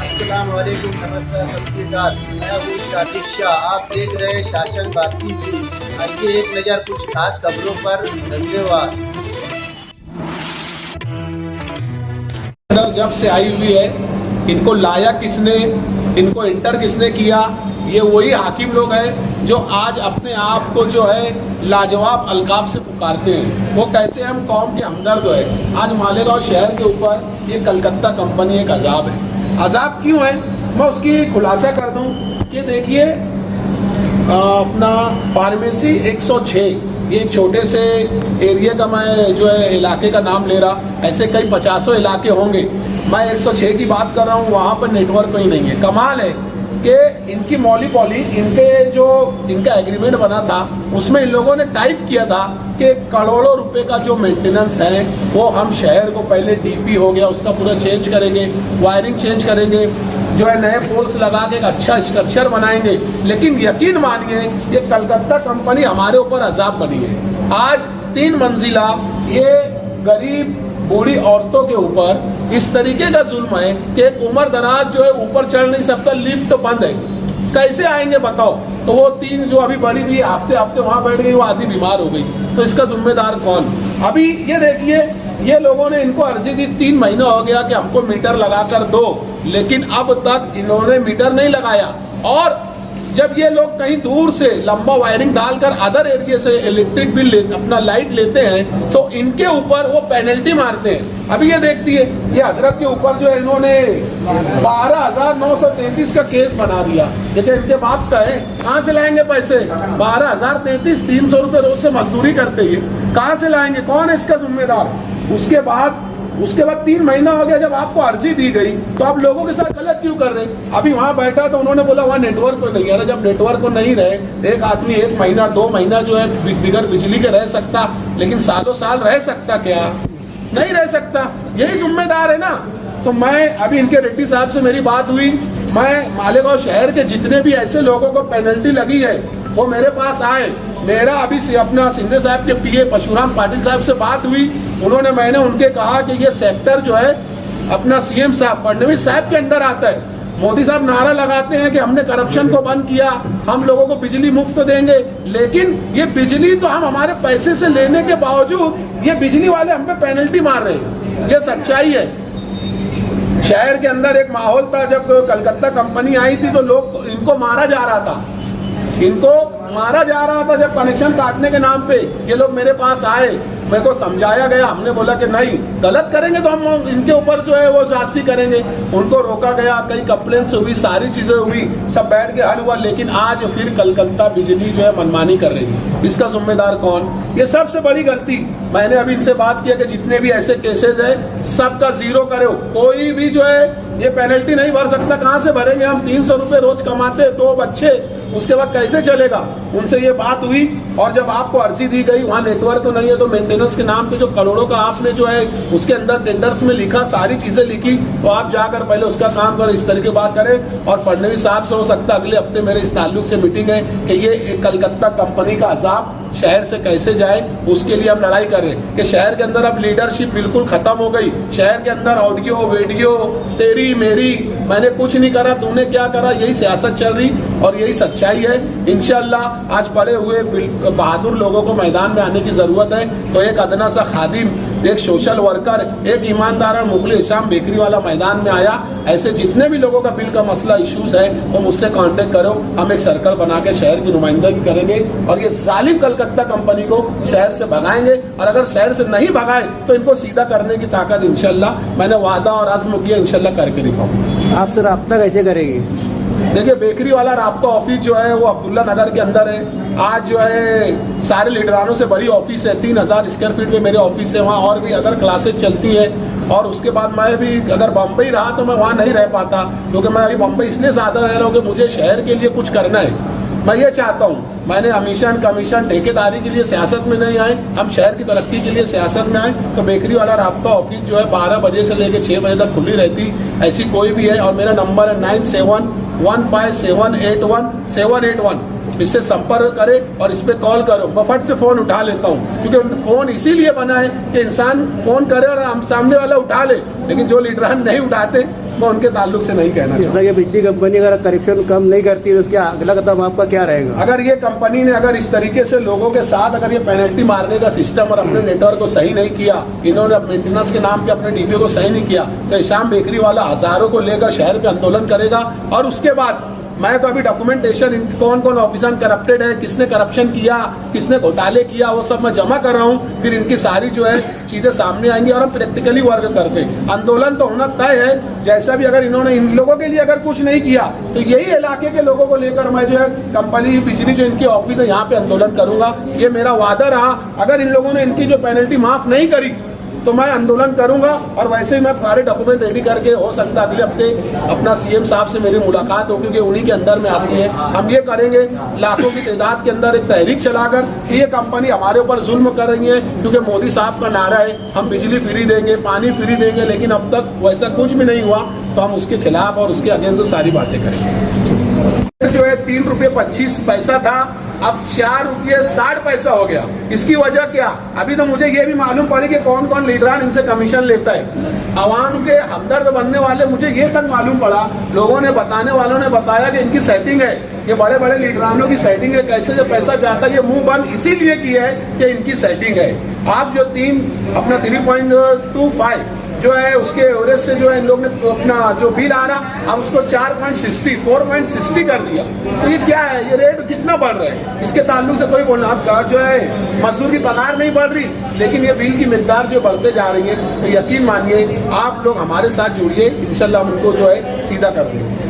अस्सलाम वालेकुम, नमस्कार, सत श्री अकाल। मैं हूँ शातिक शाह। आप देख रहे हैं शासन भारती न्यूज। आइए एक नज़र कुछ खास खबरों पर। धन्यवाद। जब से आई हुई है, इनको लाया किसने, इनको इंटर किसने किया? ये वही हाकिम लोग हैं जो आज अपने आप को जो है लाजवाब अलकाब से पुकारते हैं। वो कहते हैं हम कौम के हमदर्द है। आज मालेगांव शहर के ऊपर ये कलकत्ता कंपनी एक अजाब है। अजाब क्यों है, मैं उसकी खुलासा कर दूं कि देखिए, अपना फार्मेसी 106, ये एक छोटे से एरिया का मैं जो है इलाके का नाम ले रहा, ऐसे कई 50 इलाके होंगे। मैं 106 की बात कर रहा हूँ, वहाँ पर नेटवर्क कोई नहीं है। कमाल है कि इनकी मौली पॉली, इनका एग्रीमेंट बना था, उसमें इन लोगों ने टाइप किया था कि करोड़ों रुपए का जो मेंटेनेंस है वो हम शहर को, पहले डीपी हो गया उसका पूरा चेंज करेंगे, वायरिंग चेंज करेंगे, जो है नए पोल्स लगा के एक अच्छा स्ट्रक्चर बनाएंगे। लेकिन यकीन मानिए ये कलकत्ता कंपनी हमारे ऊपर अजाब बनी है। आज 3 मंजिला ये गरीब बूढ़ी औरतों के ऊपर इस तरीके का जुल्म है कि एक उम्र दराज जो है ऊपर चढ़ नहीं सकता, लिफ्ट बंद है, कैसे आएंगे बताओ? तो वो 3 जो अभी बड़ी हुई हफ्ते वहां बैठ गई, वो आधी बीमार हो गई, तो इसका जिम्मेदार कौन? अभी ये देखिए, ये लोगों ने इनको अर्जी दी, 3 महीना हो गया कि हमको मीटर लगा कर दो, लेकिन अब तक इन्होंने मीटर नहीं लगाया। और जब ये लोग कहीं दूर से लंबा वायरिंग डालकर अदर एरिया से इलेक्ट्रिक बिल अपना लाइट लेते हैं तो इनके ऊपर वो पेनल्टी मारते हैं। अभी ये देखती है, ये हजरत के ऊपर जो है इन्होंने 12,933 का केस बना दिया। देखिए इनके बाप का है, कहाँ से लाएंगे पैसे? 12,033, 300 रुपये रोज से मजदूरी करते हैं, कहाँ से लाएंगे? कौन है इसका जिम्मेदार? उसके बाद 3 महीना हो गया जब आपको अर्जी दी गई, तो आप लोगों के साथ गलत क्यों कर रहे? अभी वहां बैठा तो उन्होंने बोला वहां नेटवर्क को नहीं। अरे जब नेटवर्क को नहीं रहे, एक आदमी 1 महीना 2 महीना जो है बिगर बिजली के रह सकता, लेकिन सालों साल रह सकता क्या? नहीं रह सकता। यही जिम्मेदार है ना। तो मैं अभी इनके रेड्डी साहब से मेरी बात हुई, मैं मालेगांव शहर के जितने भी ऐसे लोगों को पेनल्टी लगी है वो मेरे पास आए। मेरा अभी से अपना सिंधे साहब के पीए परशुराम पाटिल साहब से बात हुई, मैंने उनके कहा कि ये सेक्टर जो है अपना सीएम साहब फडणवीस साहब के अंडर आता है। मोदी साहब नारा लगाते हैं कि हमने करप्शन को बंद किया, हम लोगों को बिजली मुफ्त देंगे, लेकिन ये बिजली तो हम हमारे पैसे से लेने के बावजूद ये बिजली वाले हम पे पेनल्टी मार रहे हैं। ये सच्चाई है। शहर के अंदर एक माहौल था, जब कलकत्ता कंपनी आई थी तो लोग इनको मारा जा रहा था, जब कनेक्शन काटने के नाम पे ये लोग मेरे पास आए, मेरे को समझाया गया, हमने बोला कि नहीं, गलत करेंगे तो हम इनके ऊपर जो है वो शास्ति करेंगे। उनको रोका गया, कई कंप्लेंट्स हुई, सारी चीजें हुई, सब बैठ के हल हुआ। लेकिन आज फिर कलकत्ता बिजली जो है मनमानी कर रही है। इसका जिम्मेदार कौन? ये सबसे बड़ी गलती। मैंने अभी इनसे बात किया कि जितने भी ऐसे केसेज है सबका 0 करो। कोई भी जो है ये पेनल्टी नहीं भर सकता। कहाँ से भरेंगे हम? 300 रुपये रोज कमाते 2 बच्चे, उसके बाद कैसे चलेगा? उनसे ये बात हुई। और जब आपको अर्जी दी गई, वहाँ नेटवर्क तो नहीं है, तो मेंटेनेंस के नाम पे जो करोड़ों का आपने जो है उसके अंदर टेंडर्स में लिखा, सारी चीजें लिखी, तो आप जाकर पहले उसका काम करें। इस तरह की बात करें। और फडणवीस साहब से हो सकता अगले हफ्ते मेरे इस ताल्लुक से मीटिंग है कि ये कलकत्ता कंपनी का अजाब शहर से कैसे जाए, उसके लिए हम लड़ाई कर रहे हैं। कि शहर के अंदर अब लीडरशिप बिल्कुल खत्म हो गई। शहर के अंदर ऑडियो वीडियो, तेरी मेरी, मैंने कुछ नहीं करा, तूने क्या करा, यही सियासत चल रही और यही सच्चाई है। इंशाल्लाह आज पड़े हुए बहादुर लोगों को मैदान में आने की जरूरत है। तो एक अदना सा खादिम, एक सोशल वर्कर, एक ईमानदार और मुखलिस हिशाम बेकरी वाला मैदान में आया। ऐसे जितने भी लोगों का बिल का मसला इश्यूज है वो मुझसे कांटेक्ट करो। हम एक सर्कल बना के शहर की नुमाइंदगी करेंगे और ये जालिम कलकत्ता कंपनी को शहर से भगाएंगे। और अगर शहर से नहीं भगाए तो इनको सीधा करने की ताकत इंशाल्लाह मैंने वादा और अज़्म किया, इंशाल्लाह करके दिखाऊंगा। आपसे राब्ता कैसे करेगी? देखिए, बेकरी वाला राब्ता ऑफिस जो है वो अब्दुल्ला नगर के अंदर है। आज जो है सारे लीडरानों से बड़ी ऑफिस है, 3000 स्क्वायर फीट में मेरे ऑफिस है। वहाँ और भी अदर क्लासेज चलती हैं। और उसके बाद मैं भी अगर बम्बई रहा तो मैं वहाँ नहीं रह पाता, क्योंकि मैं अभी बम्बई इसलिए ज़्यादा रह रहा हूँ कि मुझे शहर के लिए कुछ करना है। मैं ये चाहता हूँ, मैंने अमीशन कमीशन ठेकेदारी के लिए सियासत में नहीं आए, हम शहर की तरक्की के लिए सियासत में आए। तो बेकरी वाला राब्ता ऑफिस जो है 12 बजे से लेकर 6 बजे तक खुली रहती, ऐसी कोई भी है। और मेरा नंबर है 9715781781। इससे संपर्क करे और इस पे कॉल करो। मैं फट से फोन उठा लेता हूँ, क्योंकि फोन इसीलिए बना है कि इंसान फोन करे और सामने वाला उठा ले। लेकिन जो लीडरान नहीं उठाते मैं उनके ताल्लुक से नहीं कहना चाहूँगा। ये बिजली कंपनी अगर करप्शन कम नहीं करती है तो उसका अगला कदम आपका क्या रहेगा? अगर ये कंपनी ने अगर इस तरीके से लोगों के साथ अगर ये पेनल्टी मारने का सिस्टम और अपने नेटवर्क को सही नहीं किया, इन्होंने मेंटेनेंस के नाम पे अपने डीपीओ को सही नहीं किया, तो इशाम बेकरी वाला हजारों को लेकर शहर पे आंदोलन करेगा। और उसके बाद मैं तो अभी डॉक्यूमेंटेशन कौन कौन ऑफिसर करप्टेड है, किसने करप्शन किया, किसने घोटाले किया, वो सब मैं जमा कर रहा हूँ। फिर इनकी सारी जो है चीजें सामने आएंगी और हम प्रैक्टिकली वर्क करते हैं। आंदोलन तो होना तय है। जैसा भी अगर इन्होंने इन लोगों के लिए अगर कुछ नहीं किया तो यही इलाके के लोगों को लेकर मैं जो है कंपनी बिजली जो इनकी ऑफिस है यहाँ पे आंदोलन करूंगा। ये मेरा वादा रहा। अगर इन लोगों ने इनकी जो पेनल्टी माफ नहीं करी तो मैं आंदोलन करूंगा। और वैसे ही मैं सारे डॉक्यूमेंट रेडी करके, हो सकता है अगले हफ्ते अपना सीएम साहब से मेरी मुलाकात हो, क्योंकि उन्हीं के अंदर में आती है। हम ये करेंगे लाखों की तादाद के अंदर एक तहरीक चलाकर कि ये कंपनी हमारे ऊपर जुल्म कर रही है, क्योंकि मोदी साहब का नारा है हम बिजली फ्री देंगे, पानी फ्री देंगे, लेकिन अब तक वैसा कुछ भी नहीं हुआ। तो हम उसके खिलाफ और उसके अगेंस्ट सारी बातें करेंगे। जो है 3 रुपये 25 पैसा था, अब 4 रुपये 60 पैसा हो गया। इसकी वजह क्या? अभी तो मुझे ये भी मालूम पड़ी कि कौन कौन लीडरान इनसे कमीशन लेता है। आवाम के हमदर्द बनने वाले मुझे ये तक मालूम पड़ा, लोगों ने बताने वालों ने बताया कि इनकी सेटिंग है, ये बड़े बड़े लीडरानों की सेटिंग है। कैसे जो पैसा जाता है ये मुंह बंद इसीलिए की है कि इनकी सेटिंग है। आप जो 3.25 जो है उसके एवरेज से जो है इन लोग ने अपना जो बिल आ रहा अब उसको 4.60 कर दिया। तो ये क्या है? ये रेट कितना बढ़ रहा है? इसके ताल्लुक से कोई बोलना आपका जो है मजदूर की पगार नहीं बढ़ रही, लेकिन ये बिल की मिकदार जो बढ़ते जा रही है। तो यकीन मानिए आप लोग हमारे साथ जुड़िए, इंशाल्लाह हम उनको जो है सीधा कर देंगे।